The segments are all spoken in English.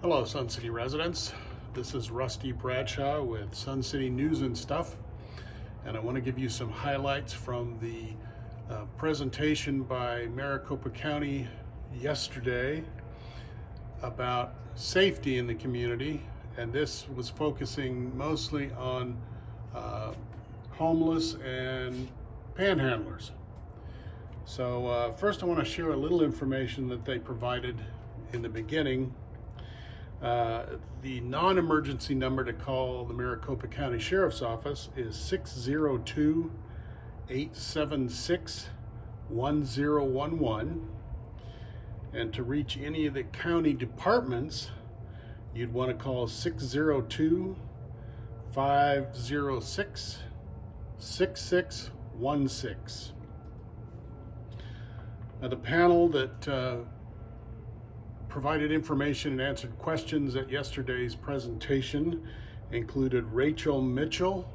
Hello, Sun City residents. This is Rusty Bradshaw with Sun City News and Stuff, and I want to give you some highlights from the presentation by Maricopa County yesterday about safety in the community, and this was focusing mostly on homeless and panhandlers. So first I want to share a little information that they provided in the beginning. The non-emergency number to call the Maricopa County Sheriff's Office is 602-876-1011. And to reach any of the county departments, you'd want to call 602-506-6616. Now, the panel that provided information and answered questions at yesterday's presentation included Rachel Mitchell,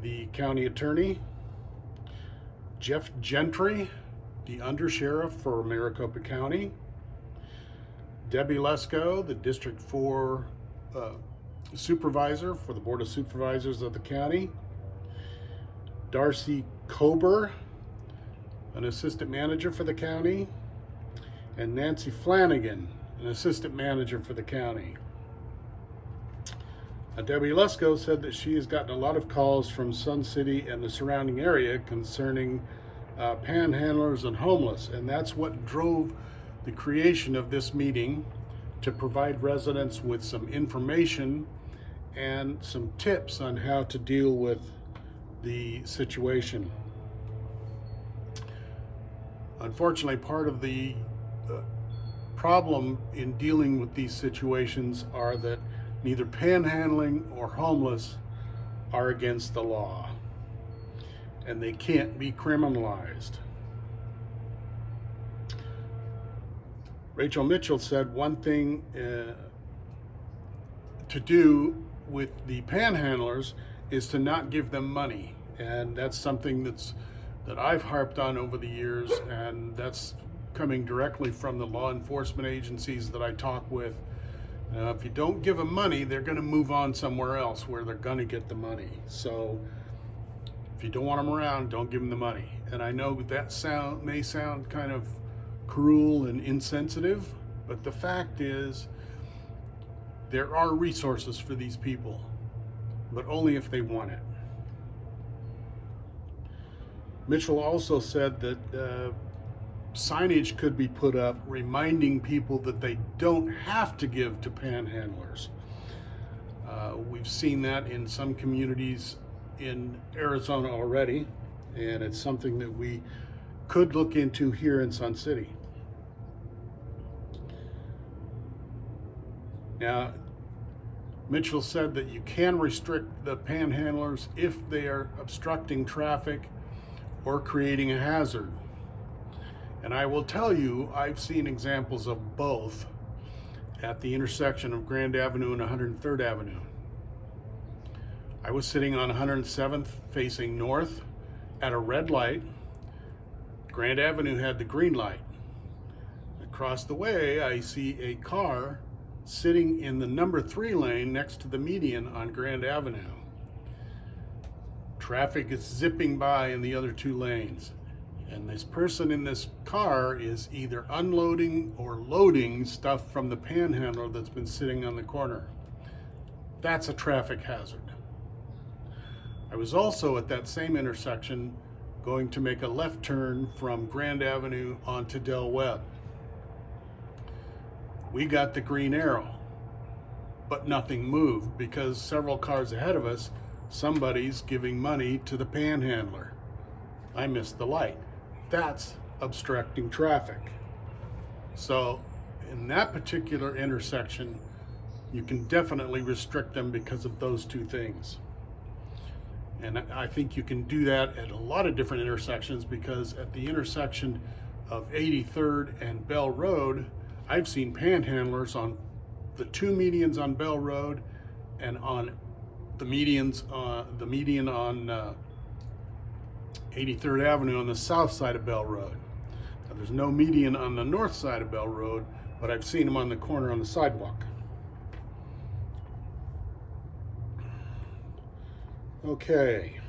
the county attorney, Jeff Gentry, the undersheriff for Maricopa County, Debbie Lesko, the District 4 supervisor for the Board of Supervisors of the county, Darcy Kober, an assistant manager for the county, and Nancy Flanagan, an assistant manager for the county. Debbie Lesko said that she has gotten a lot of calls from Sun City and the surrounding area concerning panhandlers and homeless, and that's what drove the creation of this meeting, to provide residents with some information and some tips on how to deal with the situation. Unfortunately, part of the problem in dealing with these situations are that neither panhandling or homeless are against the law, and they can't be criminalized. Rachel Mitchell said one thing to do with the panhandlers is to not give them money, and that's something that I've harped on over the years, and that's coming directly from the law enforcement agencies that I talk with. If you don't give them money, they're going to move on somewhere else where they're going to get the money. So if you don't want them around, don't give them the money. And I know that may sound kind of cruel and insensitive, but the fact is there are resources for these people, but only if they want it. Mitchell also said that signage could be put up reminding people that they don't have to give to panhandlers. We've seen that in some communities in Arizona already, and it's something that we could look into here in Sun City. Now, Mitchell said that you can restrict the panhandlers if they are obstructing traffic or creating a hazard. And I will tell you, I've seen examples of both at the intersection of Grand Avenue and 103rd Avenue. I was sitting on 107th facing north at a red light. Grand Avenue had the green light. Across the way, I see a car sitting in the number 3 lane next to the median on Grand Avenue. Traffic is zipping by in the other 2 lanes. And this person in this car is either unloading or loading stuff from the panhandler that's been sitting on the corner. That's a traffic hazard. I was also at that same intersection going to make a left turn from Grand Avenue onto Del Webb. We got the green arrow, but nothing moved because several cars ahead of us, somebody's giving money to the panhandler. I missed the light. That's obstructing traffic. So in that particular intersection, you can definitely restrict them because of those 2 things. And I think you can do that at a lot of different intersections, because at the intersection of 83rd and Bell Road, I've seen panhandlers on the 2 medians on Bell Road and on the median on 83rd Avenue on the south side of Bell Road. Now, there's no median on the north side of Bell Road, but I've seen them on the corner on the sidewalk. Okay.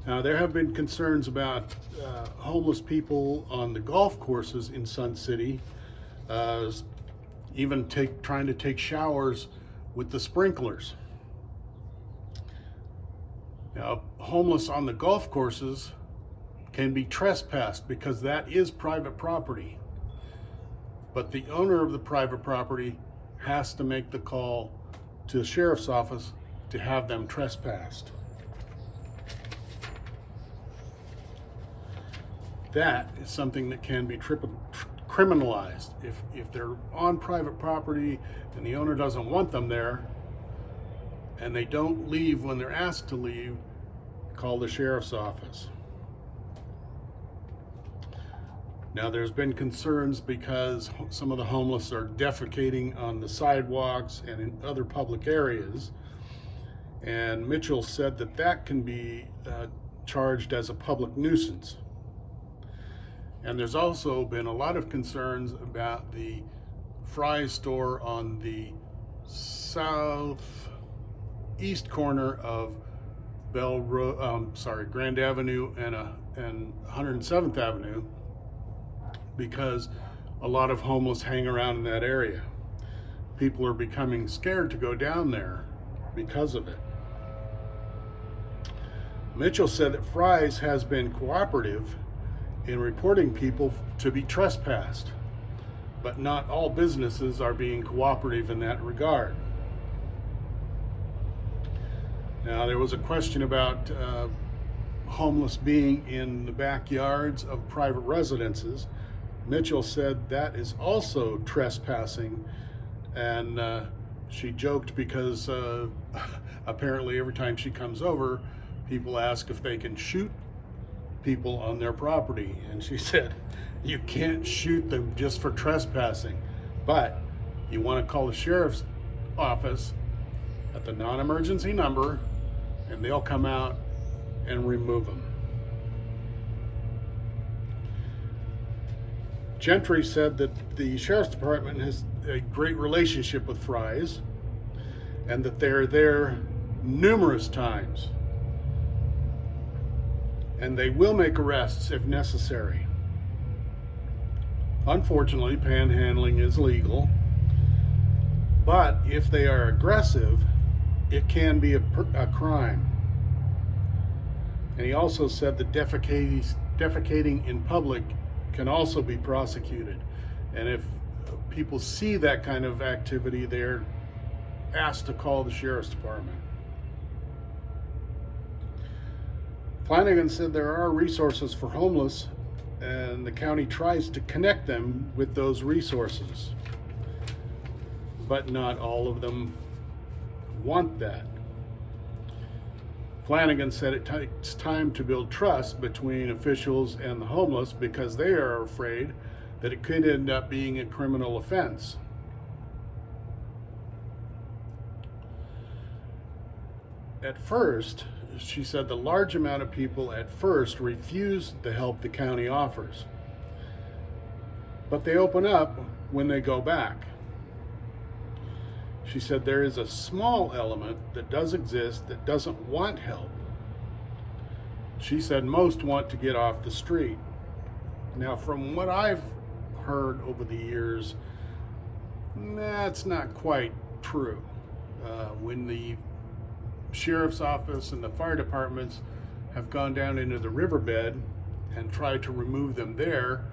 Now, there have been concerns about homeless people on the golf courses in Sun City, even trying to take showers with the sprinklers. Now, homeless on the golf courses can be trespassed because that is private property. But the owner of the private property has to make the call to the sheriff's office to have them trespassed. That is something that can be criminalized. If they're on private property and the owner doesn't want them there, and they don't leave when they're asked to leave, call the sheriff's office. Now, there's been concerns because some of the homeless are defecating on the sidewalks and in other public areas. And Mitchell said that that can be charged as a public nuisance. And there's also been a lot of concerns about the Fry's store on the southeast corner of Grand Avenue and 107th Avenue, because a lot of homeless hang around in that area. People are becoming scared to go down there because of it. Mitchell said that Fry's has been cooperative in reporting people to be trespassed, but not all businesses are being cooperative in that regard. Now, there was a question about homeless being in the backyards of private residences. Mitchell said that is also trespassing, and she joked because apparently every time she comes over, people ask if they can shoot people on their property, and she said you can't shoot them just for trespassing, but you want to call the sheriff's office at the non-emergency number and they'll come out and remove them. Gentry said that the sheriff's department has a great relationship with Fry's and that they're there numerous times, and they will make arrests if necessary. Unfortunately, panhandling is legal, but if they are aggressive, it can be a crime. And he also said that defecating in public can also be prosecuted. And if people see that kind of activity, they're asked to call the sheriff's department. Flanagan said there are resources for homeless, and the county tries to connect them with those resources. But not all of them want that. Flanagan said it takes time to build trust between officials and the homeless because they are afraid that it could end up being a criminal offense. At first, she said the large amount of people at first refuse the help the county offers, but they open up when they go back. She said there is a small element that does exist that doesn't want help. She said most want to get off the street. Now, from what I've heard over the years, that's not quite true. When the sheriff's office and the fire departments have gone down into the riverbed and tried to remove them there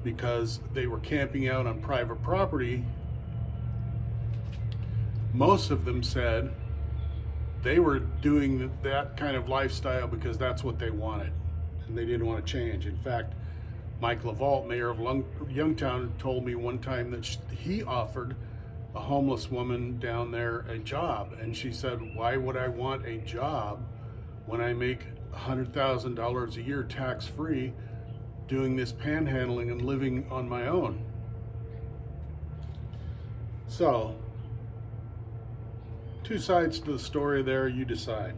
because they were camping out on private property, most of them said they were doing that kind of lifestyle because that's what they wanted and they didn't want to change. In fact, Mike LaVault, mayor of Youngtown, told me one time that he offered a homeless woman down there a job, and she said, why would I want a job when I make $100,000 a year tax-free doing this panhandling and living on my own? So, two sides to the story there, you decide.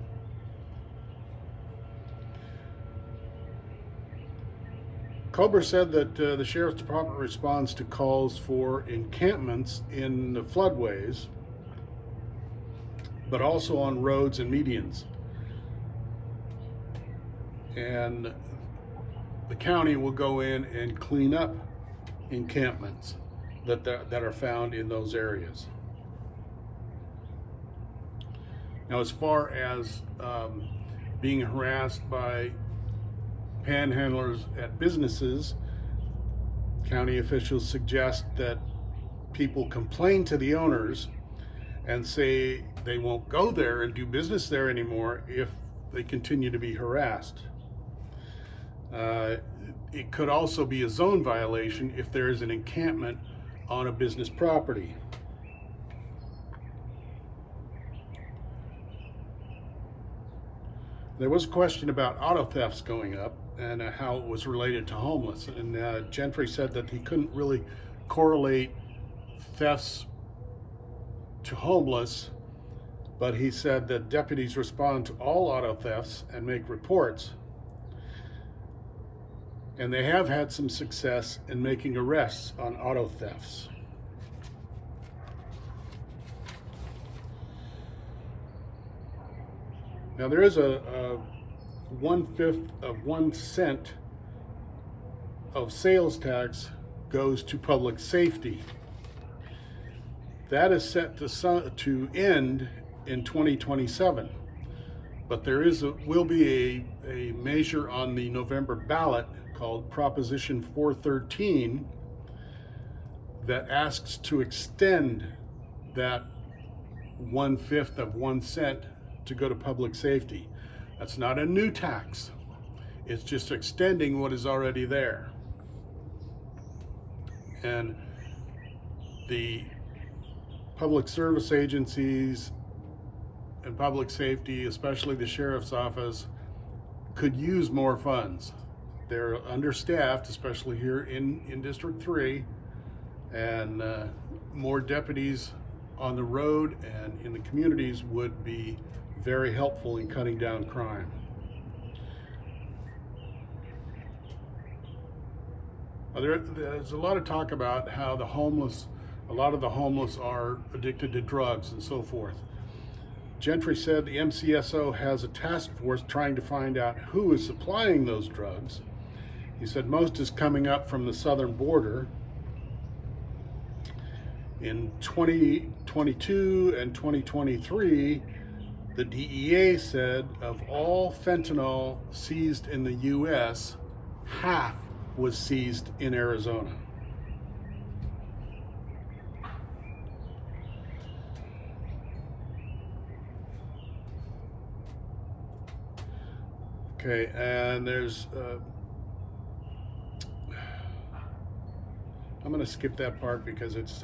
Cobra said that the sheriff's department responds to calls for encampments in the floodways, but also on roads and medians. And the county will go in and clean up encampments that are found in those areas. Now, as far as being harassed by panhandlers at businesses, county officials suggest that people complain to the owners and say they won't go there and do business there anymore if they continue to be harassed. It could also be a zone violation if there is an encampment on a business property. There was a question about auto thefts going up and how it was related to homeless. And Gentry said that he couldn't really correlate thefts to homeless, but he said that deputies respond to all auto thefts and make reports. And they have had some success in making arrests on auto thefts. Now, there is a 1/5 of 1 cent of sales tax goes to public safety. That is set to end in 2027. But there will be a measure on the November ballot called Proposition 413 that asks to extend that 1/5 of 1 cent to go to public safety. That's not a new tax. It's just extending what is already there. And the public service agencies and public safety, especially the sheriff's office, could use more funds. They're understaffed, especially here in District 3, and more deputies on the road and in the communities would be very helpful in cutting down crime. There's a lot of talk about how a lot of the homeless are addicted to drugs and so forth. Gentry said the MCSO has a task force trying to find out who is supplying those drugs. He said most is coming up from the southern border. In 2022 and 2023, the DEA said of all fentanyl seized in the U.S., half was seized in Arizona. Okay, and there's I'm going to skip that part because it's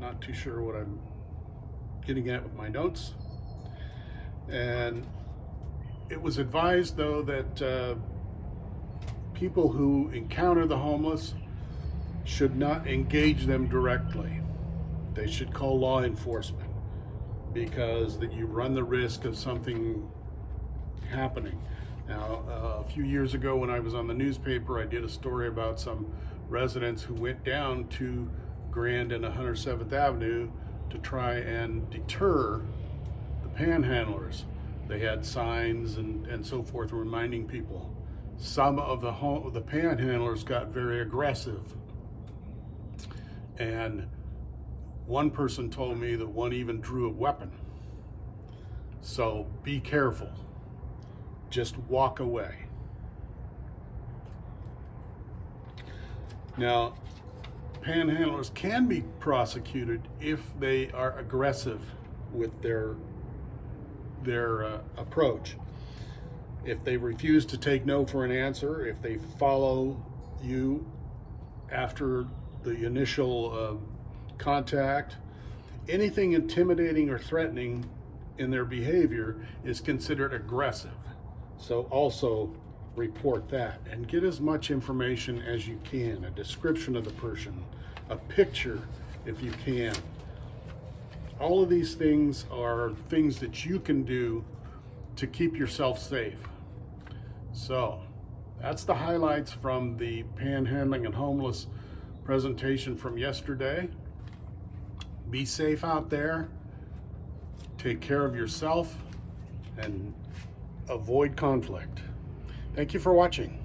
not too sure what I'm getting at with my notes. And it was advised, though, that people who encounter the homeless should not engage them directly. They should call law enforcement because that you run the risk of something happening. Now, a few years ago when I was on the newspaper, I did a story about some residents who went down to Grand and 107th Avenue to try and deter the panhandlers. They had signs and so forth reminding people. Some of the panhandlers got very aggressive. And one person told me that one even drew a weapon. So be careful. Just walk away. Now, panhandlers can be prosecuted if they are aggressive with their approach. If they refuse to take no for an answer, if they follow you after the initial contact, anything intimidating or threatening in their behavior is considered aggressive. So also report that and get as much information as you can, a description of the person, a picture if you can. All of these things are things that you can do to keep yourself safe. So that's the highlights from the panhandling and homeless presentation from yesterday. Be safe out there. take care of yourself, and avoid conflict. Thank you for watching.